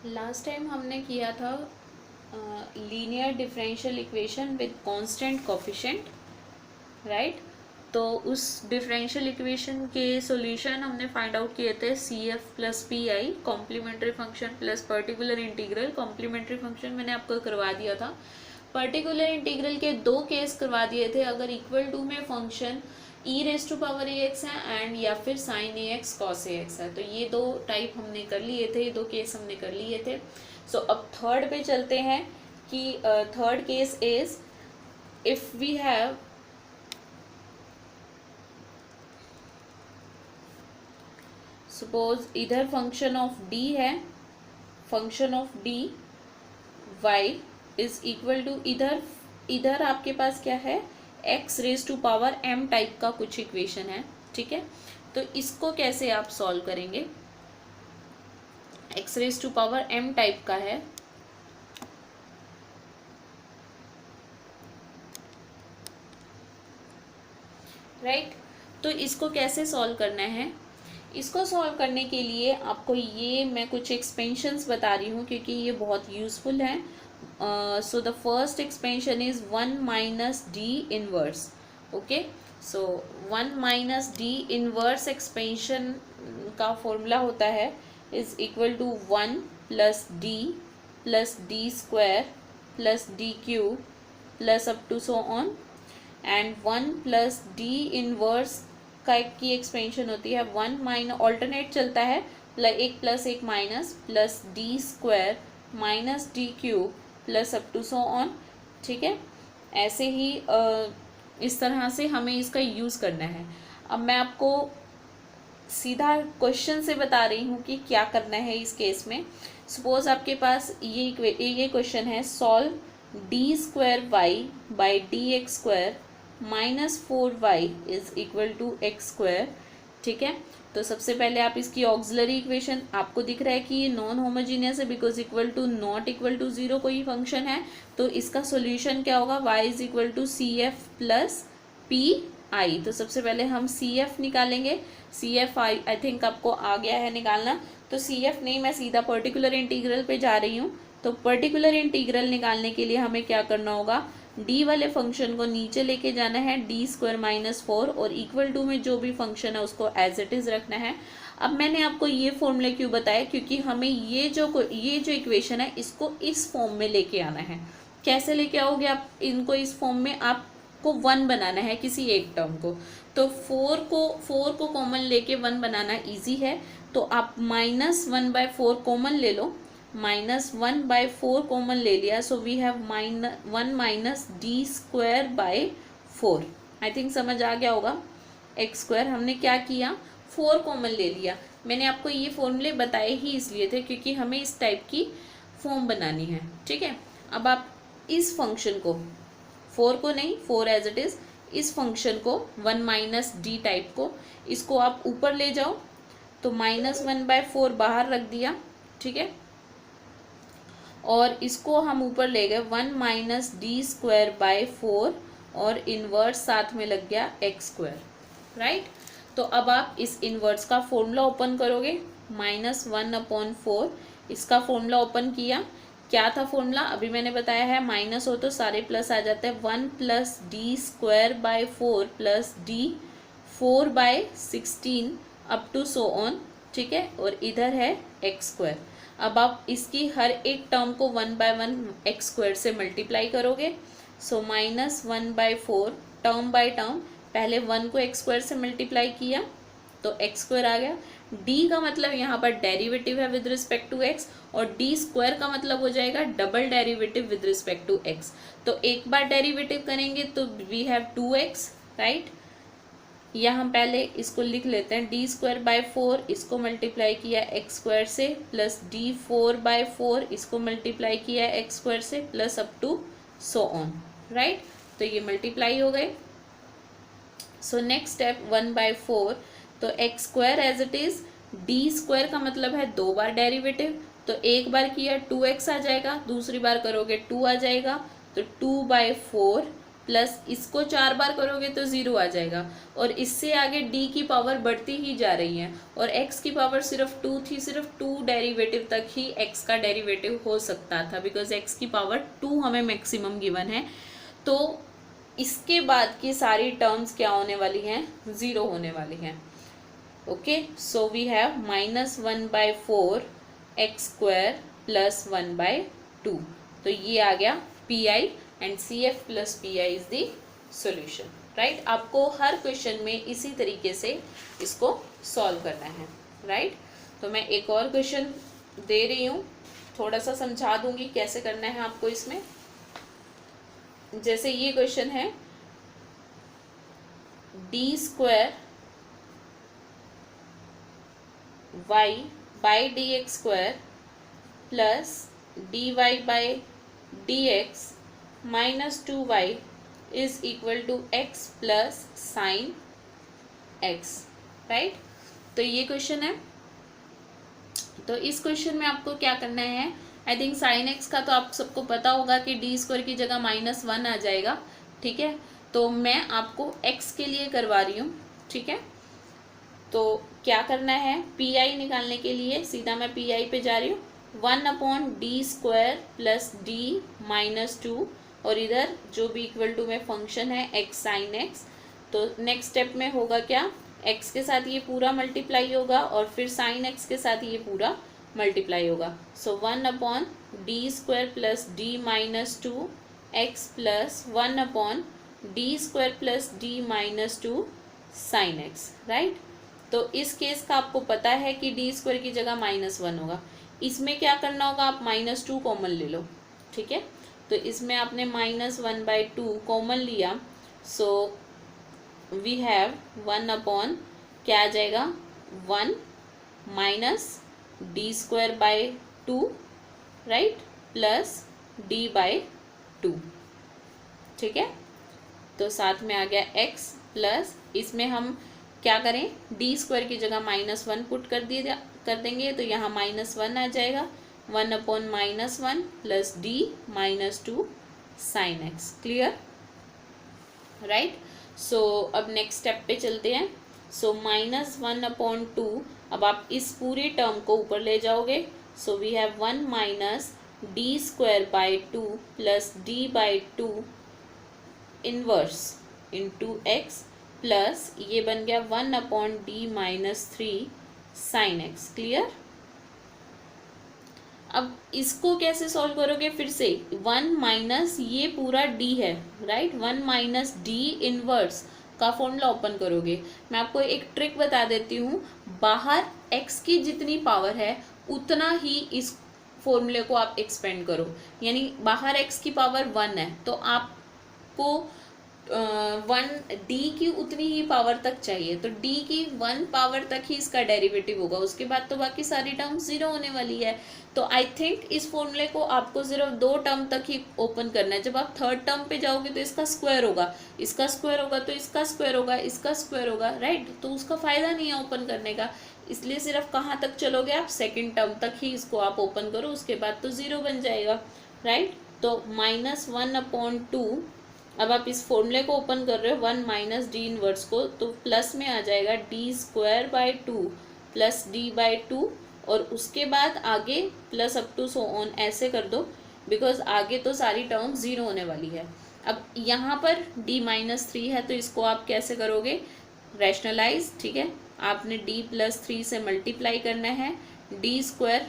Last time हमने किया था linear differential equation with constant coefficient, right. तो उस डिफरेंशियल इक्वेशन के सॉल्यूशन हमने फाइंड आउट किए थे C F plus P I, complementary function plus particular integral. Complementary function मैंने आपको करवा दिया था। पर्टिकुलर इंटीग्रल के दो केस करवा दिए थे, अगर इक्वल टू में function e raise to power a x है एंड या फिर sine a x cos a x है। तो ये दो टाइप हमने कर लिए थे, ये दो केस हमने कर लिए थे। सो अब थर्ड पे चलते हैं कि third case is if we have suppose इधर फंक्शन ऑफ डी है, function of D y is equal to इधर आपके पास क्या है, x raise to power m type का कुछ इक्वेशन है, ठीक है। तो इसको कैसे आप सॉल्व करेंगे, x raise to power m type का है, राइट। तो इसको कैसे सॉल्व करना है, इसको सॉल्व करने के लिए आपको ये मैं कुछ एक्सपेंशंस बता रही हूँ क्योंकि ये बहुत यूजफुल है। So the first expansion is 1 minus D inverse. Okay, so 1 minus D inverse expansion का फॉर्मूला होता है is equal to 1 plus D square plus D cube plus up to so on, and 1 plus D inverse की expansion होती है 1 minus, alternate चलता है, एक plus एक minus plus D square minus D cube plus up to so on, ठीक है। ऐसे ही इस तरह से हमें इसका यूज़ करना है। अब मैं आपको सीधा क्वेश्चन से बता रही हूँ कि क्या करना है इस केस में। सपोज आपके पास ये क्वेश्चन है, solve D square y by D x square minus 4y is equal to x square, ठीक है। तो सबसे पहले आप इसकी ऑक्सिलरी इक्वेशन, आपको दिख रहा है कि ये नॉन होमोजीनियस है because equal to not equal to zero कोई फंक्शन है। तो इसका सॉल्यूशन क्या होगा, y is equal to C F plus P I. तो सबसे पहले हम सी एफ निकालेंगे, सी एफ आई थिंक आपको आ गया है निकालना। तो सी एफ नहीं, मैं सीधा पर्टिकुलर इंटीग्रल पे जा रही हूँ। तो पर्टिकुलर इंटीग्रल निकालने के लिए हमें क्या करना होगा, डी वाले फंक्शन को नीचे लेके जाना है, डी स्क्वायर माइनस 4, और इक्वल टू में जो भी फंक्शन है उसको एज इट इज रखना है। अब मैंने आपको ये फॉर्मूले क्यों बताया, क्योंकि हमें ये जो इक्वेशन है इसको इस फॉर्म में लेके आना है। कैसे लेके आओगे आप इनको इस फॉर्म में, आपको 1 बनाना है किसी एक टर्म को। तो 4 को कॉमन लेके 1 बनाना ईजी है। तो आप -1/4 कॉमन ले लो, -1/4 कॉमन ले लिया, so we have 1 minus D square by 4। I think समझ आ गया होगा। एक्स स्क्वायर हमने क्या किया, 4 कॉमन ले लिया। मैंने आपको ये फॉर्मूले बताए ही इसलिए थे क्योंकि हमें इस टाइप की फॉर्म बनानी है, ठीक है। अब आप इस फंक्शन को, 4 को नहीं, 4 एज इट इज, इस फंक्शन को 1 माइनस डी टाइप को, इसको आप ऊपर ले जाओ। तो -1/4 बाहर रख दिया, ठीक है, और इसको हम ऊपर ले गए 1 माइनस डी स्क्वायर बाई 4, और इनवर्स साथ में लग गया एक्स स्क्वायर, राइट। तो अब आप इस इनवर्स का फॉर्मूला ओपन करोगे, -1/4, इसका फॉर्मूला ओपन किया। क्या था फॉर्मूला, अभी मैंने बताया है, माइनस हो तो सारे प्लस आ जाते हैं, 1 plus D square by 4 plus D 4/16 up to so on, ठीक है, और इधर है एक्स स्क्वायर। अब आप इसकी हर एक टर्म को 1/1 एक्स स्क्वायर से मल्टीप्लाई करोगे। सो -1/4 टर्म बाय टर्म, पहले 1 को एक्स स्क्वायर से मल्टीप्लाई किया तो एक्स स्क्वायर आ गया। डी का मतलब यहाँ पर डेरिवेटिव है विद रिस्पेक्ट टू एक्स, और डी स्क्वायर का मतलब हो जाएगा double derivative with respect to x. तो एक बार डेरिवेटिव करेंगे तो वी हैव 2x, राइट। या हम पहले इसको लिख लेते हैं, डी स्क्वायर बाय 4, इसको मल्टीप्लाई किया एक्स स्क्वायर से, प्लस डी 4/4, इसको मल्टीप्लाई किया एक्स स्क्वायर से, plus up to so on, right. तो ये मल्टीप्लाई हो गए। सो नेक्स्ट स्टेप 1/4, तो x square as it is, D square का मतलब है 2 बार डेरिवेटिव, तो एक बार किया 2x आ जाएगा, दूसरी बार करोगे 2 आ जाएगा, तो 2/4 प्लस इसको 4 बार करोगे तो 0 आ जाएगा, और इससे आगे d की पावर बढ़ती ही जा रही है, और x की पावर सिर्फ 2 थी, सिर्फ 2 डेरिवेटिव तक ही x का डेरिवेटिव हो सकता था, बिकॉज x की पावर 2 हमें मैक्सिमम गिवन है। तो इसके बाद की सारी टर्म्स क्या होने वाली हैं, 0 होने वाली हैं। Okay, so we have -1/4 x square plus 1/2। तो ये आ गया PI, and CF plus PI is the solution, right. आपको हर क्वेश्चन में इसी तरीके से इसको सॉल्व करना है, राइट। तो मैं एक और क्वेश्चन दे रही हूँ, थोड़ा सा समझा दूंगी कैसे करना है आपको इसमें। जैसे ये क्वेश्चन है, d square y by dx square plus dy by dx minus 2y is equal to x plus sine x, right. तो ये क्वेश्चन है। तो इस क्वेश्चन में आपको क्या करना है, आई थिंक साइन x का तो आप सबको पता होगा कि डी स्क्वायर की जगह -1 आ जाएगा, ठीक है। तो मैं आपको x के लिए करवा रही हूँ, ठीक है। तो क्या करना है, PI निकालने के लिए सीधा मैं PI पे जा रही हूँ, 1/d square plus d minus 2, और इधर जो भी इक्वल टू में फंक्शन है x साइन x। तो नेक्स्ट स्टेप में होगा क्या, x के साथ ये पूरा मल्टीप्लाई होगा, और फिर साइन x के साथ ये पूरा मल्टीप्लाई होगा। So 1/d square plus d minus 2 x plus 1/d square plus d minus 2 sine x, right. तो इस केस का आपको पता है कि डी स्क्वायर की जगह -1 होगा। इसमें क्या करना होगा, आप -2 कॉमन ले लो, ठीक है। तो इसमें आपने -1/2 कॉमन लिया, सो वी हैव 1/, क्या आ जाएगा, 1 minus D square by 2, right, plus d by 2, ठीक है। तो साथ में आ गया x प्लस, इसमें हम क्या करें, डी स्क्वायर की जगह -1 पुट कर देंगे, तो यहाँ -1 आ जाएगा, 1/-1 plus d minus 2 sine x, clear, right. So अब नेक्स्ट स्टेप पे चलते हैं। सो -1/2, अब आप इस पूरे टर्म को ऊपर ले जाओगे, so we have 1 minus D square by 2 plus d by 2 inverse into x plus ये बन गया 1/d minus 3 sign x, clear. अब इसको कैसे सॉल्व करोगे, फिर से 1 माइनस ये पूरा d है, राइट, 1 माइनस d इनवर्स का फॉर्मूला ओपन करोगे। मैं आपको एक ट्रिक बता देती हूँ, बाहर x की जितनी पावर है उतना ही इस फॉर्मूले को आप एक्सपेंड करो, यानी बाहर x की पावर 1 है तो आपको 1d की उतनी ही पावर तक चाहिए, तो d की 1 पावर तक ही इसका डेरिवेटिव होगा, उसके बाद तो बाकी सारी टर्म 0 होने वाली है। तो आई थिंक इस फॉर्मूले को आपको सिर्फ 2 टर्म तक ही ओपन करना है। जब आप थर्ड टर्म पे जाओगे तो इसका स्क्वायर होगा, इसका स्क्वायर होगा, तो इसका स्क्वायर होगा, इसका स्क्वायर होगा, राइट। तो उसका फायदा नहीं है ओपन करने का, इसलिए सिर्फ कहाँ तक चलोगे आप, सेकेंड टर्म तक ही इसको आप ओपन करो, उसके बाद तो 0 बन जाएगा, राइट। तो -1/2, अब आप इस फॉर्मूले को ओपन कर रहे हो 1 माइनस डी इनवर्स को, तो प्लस में आ जाएगा D square by 2 plus d by 2, और उसके बाद आगे plus up to so on ऐसे कर दो, बिकॉज आगे तो सारी टर्म 0 होने वाली है। अब यहाँ पर d माइनस 3 है, तो इसको आप कैसे करोगे, रैशनलाइज, ठीक है। आपने d प्लस 3 से मल्टीप्लाई करना है, d स्क्वायर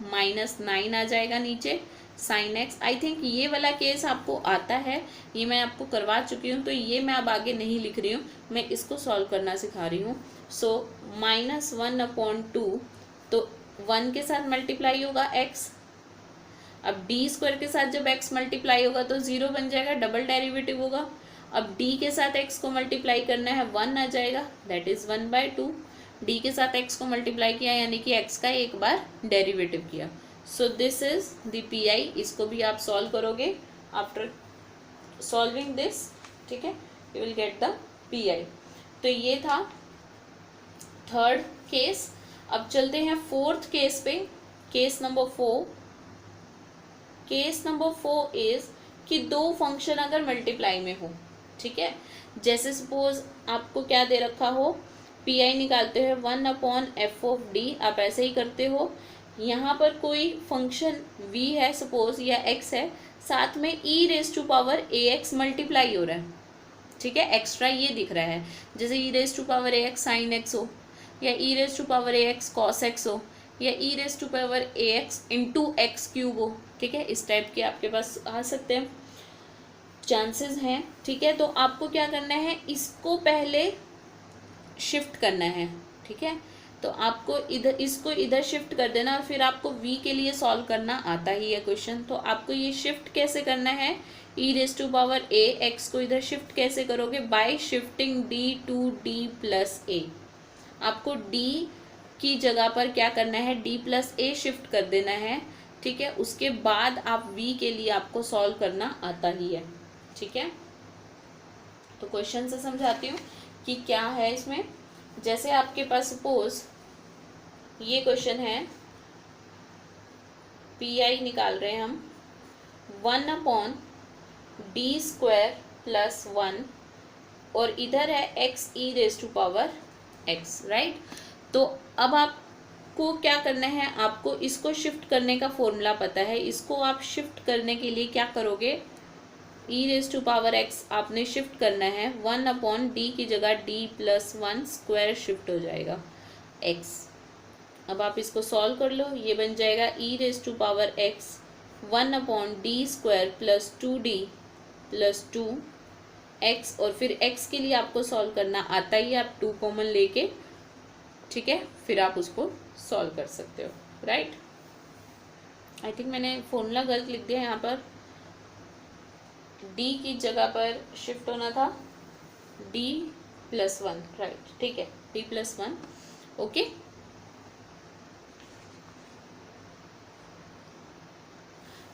-9 आ जाएगा नीचे साइन x। आई थिंक ये वाला केस आपको आता है, ये मैं आपको करवा चुकी हूँ, तो ये मैं अब आगे नहीं लिख रही हूँ, मैं इसको सॉल्व करना सिखा रही हूँ। सो -1/2, तो 1 के साथ मल्टीप्लाई होगा x, अब डी स्क्वायर के साथ जब x मल्टीप्लाई होगा तो 0 बन जाएगा, डबल डेरिवेटिव होगा। अब d के साथ x को मल्टीप्लाई करना है, 1 आ जाएगा, दैट इज 1/2। d के साथ x को मल्टीप्लाई किया यानी कि x का एक बार डेरिवेटिव किया। So this is the PI, इसको भी आप सॉल्व करोगे, आफ्टर सॉल्विंग दिस, ठीक है, you will get the PI। तो ये था थर्ड केस। अब चलते हैं फोर्थ केस पे, case number 4। Case number 4 is कि दो फंक्शन अगर मल्टीप्लाई में हो, ठीक है। जैसे सपोज आपको क्या दे रखा हो, पी आई निकालते हो 1/f(d), आप ऐसे ही करते हो। यहाँ पर कोई फंक्शन v है सपोज या x है, साथ में e⁻ax मल्टीप्लाई हो रहा है, ठीक है, एक्स्ट्रा ये दिख रहा है। जैसे e⁻ax sin x हो, या e⁻ax cos x हो, या e⁻ax इंटू एक्स क्यूब हो, ठीक है। इस टाइप के आपके पास आ सकते हैं, चांसेस हैं, ठीक है। तो आपको क्या करना है, इसको पहले शिफ्ट करना है, ठीक है। तो आपको इधर, इसको इधर शिफ्ट कर देना, और फिर आपको v के लिए सॉल्व करना आता ही है क्वेश्चन। तो आपको ये शिफ्ट कैसे करना है, e⁻ax को इधर शिफ्ट कैसे करोगे, by shifting d to d plus a। आपको d की जगह पर क्या करना है, d प्लस a शिफ्ट कर देना है, ठीक है। उसके बाद आप v के लिए आपको सॉल्व करना आता ही है, ठीक है। तो क्वेश्चन से समझाती हूँ कि क्या है इसमें। जैसे आपके पास सपोज ये क्वेश्चन है, पी आई निकाल रहे हैं हम 1/d² प्लस 1, और इधर है x e⁻x, राइट। तो अब आपको क्या करना है, आपको इसको शिफ्ट करने का फॉर्मूला पता है। इसको आप शिफ्ट करने के लिए क्या करोगे, e⁻x आपने शिफ्ट करना है, 1/d की जगह d प्लस 1 स्क्वायर शिफ्ट हो जाएगा x। अब आप इसको सॉल्व कर लो, ये बन जाएगा e⁻x 1/d² plus 2d plus 2x, और फिर x के लिए आपको सॉल्व करना आता ही है, आप 2 कॉमन लेके, ठीक है, फिर आप उसको सॉल्व कर सकते हो, राइट। आई थिंक मैंने फॉर्मूला गलत लिख दिया, यहाँ पर d की जगह पर शिफ्ट होना था d प्लस 1, राइट, ठीक है, d प्लस 1, ओके।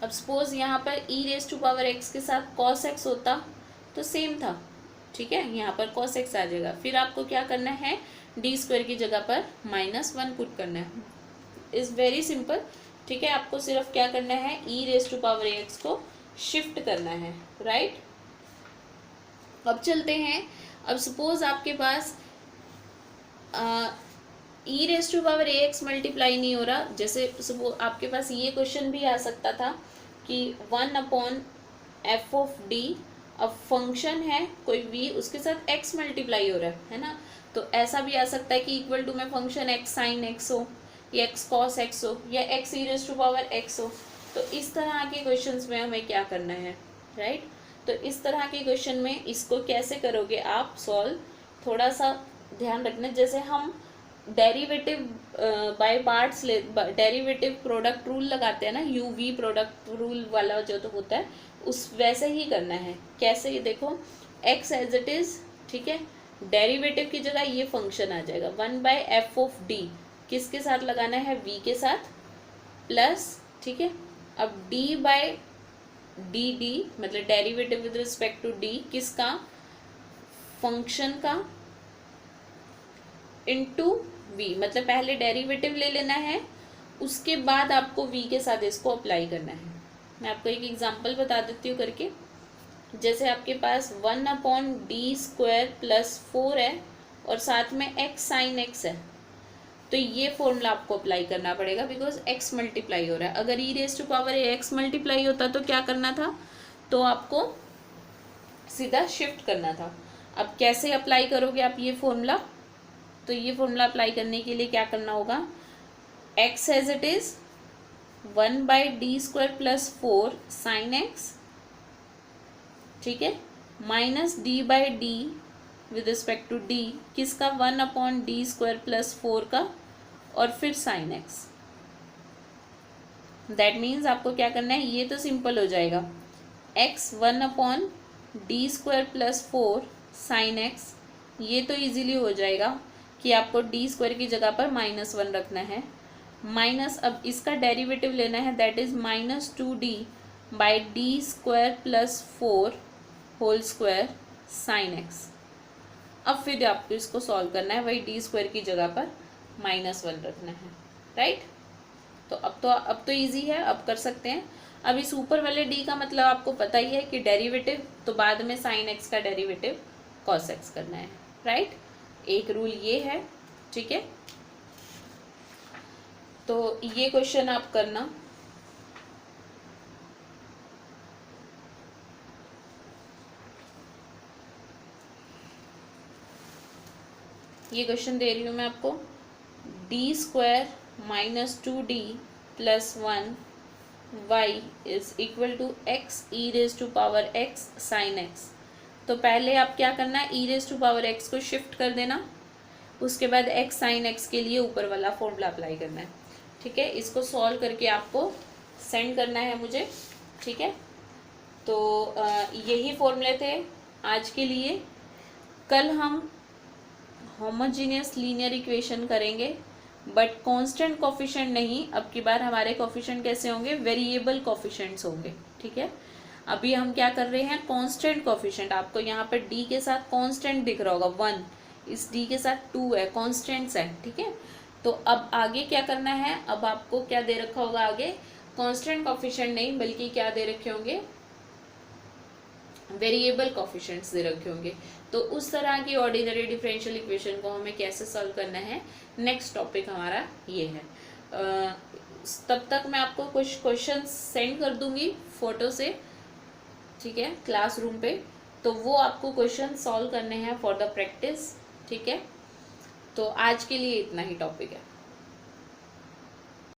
अब सपोज यहाँ पर e⁻x के साथ cos x होता तो सेम था, ठीक है, यहाँ पर cos x आ जाएगा। फिर आपको क्या करना है, d² की जगह पर -1 पुट करना है, इज़ वेरी सिंपल, ठीक है। आपको सिर्फ क्या करना है, e⁻x को शिफ्ट करना है, राइट। अब चलते हैं, अब सपोज आपके पास e⁻ax मल्टीप्लाई नहीं हो रहा। जैसे सपोज आपके पास ये क्वेश्चन भी आ सकता था कि 1/f(d), अब फंक्शन है कोई v, उसके साथ x मल्टीप्लाई हो रहा है ना। तो ऐसा भी आ सकता है कि इक्वल टू में फंक्शन x sin x हो, या x cos x हो, या x e⁻x हो। तो इस तरह के क्वेश्चंस में हमें क्या करना है, राइट। तो इस तरह के क्वेश्चन में इसको कैसे करोगे आप सॉल्व, थोड़ा सा ध्यान रखना। जैसे हम derivative by parts derivative product rule लगाते हैं ना, यूवी प्रोडक्ट रूल वाला जो तो होता है, उस वैसे ही करना है। कैसे, ये देखो x एज इट इज, ठीक है, डेरिवेटिव की जगह ये फंक्शन आ जाएगा 1/f(d), किसके साथ लगाना है, v के साथ, प्लस, ठीक है। अब d/dd मतलब derivative with respect to d, किसका, फंक्शन का, इनटू v, मतलब पहले डेरिवेटिव ले लेना है, उसके बाद आपको v के साथ इसको अप्लाई करना है। मैं आपको एक एग्जांपल बता देती हूँ करके। जैसे आपके पास 1/d² प्लस 4 है, और साथ में x sin x है, तो ये फॉर्मूला आपको अप्लाई करना पड़ेगा, बिकॉज x मल्टीप्लाई हो रहा है। अगर e⁻ax मल्टीप्लाई होता तो क्या करना था, तो आपको सीधा शिफ्ट करना था। अब कैसे अप्लाई करोगे आप ये फॉर्मूला, तो ये फॉर्मूला अप्लाई करने के लिए क्या करना होगा, x as it is 1/d² plus 4 sin x, ठीक है, minus d/d with respect to d, किसका, 1/d² प्लस 4 का, और फिर sin x। दैट मीन्स आपको क्या करना है, ये तो सिंपल हो जाएगा, x 1/d² plus 4 sin x, ये तो इजीली हो जाएगा कि आपको d² की जगह पर -1 रखना है, माइनस, अब इसका डेरिवेटिव लेना है, that is -2d/d² plus 4 whole square sin x। अब फिर आपको इसको सॉल्व करना है, वही d² की जगह पर -1 रखना है, राइट। अब तो इजी है, अब कर सकते हैं। अब इस ऊपर वाले डी का मतलब आपको पता ही है कि डेरिवेटिव, तो बाद में साइन एक्स का डेरिवेटिव कॉस एक्स करना है, राइट। एक रूल ये है, ठीक है। तो ये क्वेश्चन आप करना। ये क्वेश्चन दे रही हूँ मैं आपको, D square minus 2d plus 1 y is equal to x e raise to power x sine x. तो पहले आप क्या करना है, e raise to power x को शिफ्ट कर देना, उसके बाद एक्स साइन एक्स के लिए ऊपर वाला फॉर्मूला अप्लाई करना है, ठीक है। इसको सॉल्व करके आपको सेंड करना है मुझे, ठीक है। तो यही फॉर्मूले थे आज के लिए। कल हम होमोजीनियस लीनियर इक्वेशन करेंगे, बट कांस्टेंट कोफिशिएंट नहीं। अब की बार हमारे कोफिशिएंट कैसे होंगे, वेरिएबल कोफिशिएंट्स होंगे, ठीक है। अभी हम क्या कर रहे हैं, कांस्टेंट कोफिशिएंट। आपको यहाँ पर डी के साथ कांस्टेंट दिख रहा होगा 1, इस डी के साथ 2 है, कांस्टेंट्स है, ठीक है। तो अब आगे क्या करना है, अब आपको क्या दे रखा होगा आगे, कांस्टेंट कोफिशिएंट नहीं बल्कि क्या दे रखे होंगे, वेरिएबल कोफिशिएंट्स दे रखे होंगे। तो उस तरह की ऑर्डिनरी डिफरेंशियल इक्वेशन को हमें कैसे सॉल्व करना है, नेक्स्ट टॉपिक हमारा ये है। तब तक मैं आपको कुछ क्वेश्चंस सेंड कर दूंगी फोटो से, ठीक है, क्लासरूम पे। तो वो आपको क्वेश्चन सॉल्व करने हैं फॉर द प्रैक्टिस, ठीक है। तो आज के लिए इतना ही टॉपिक है।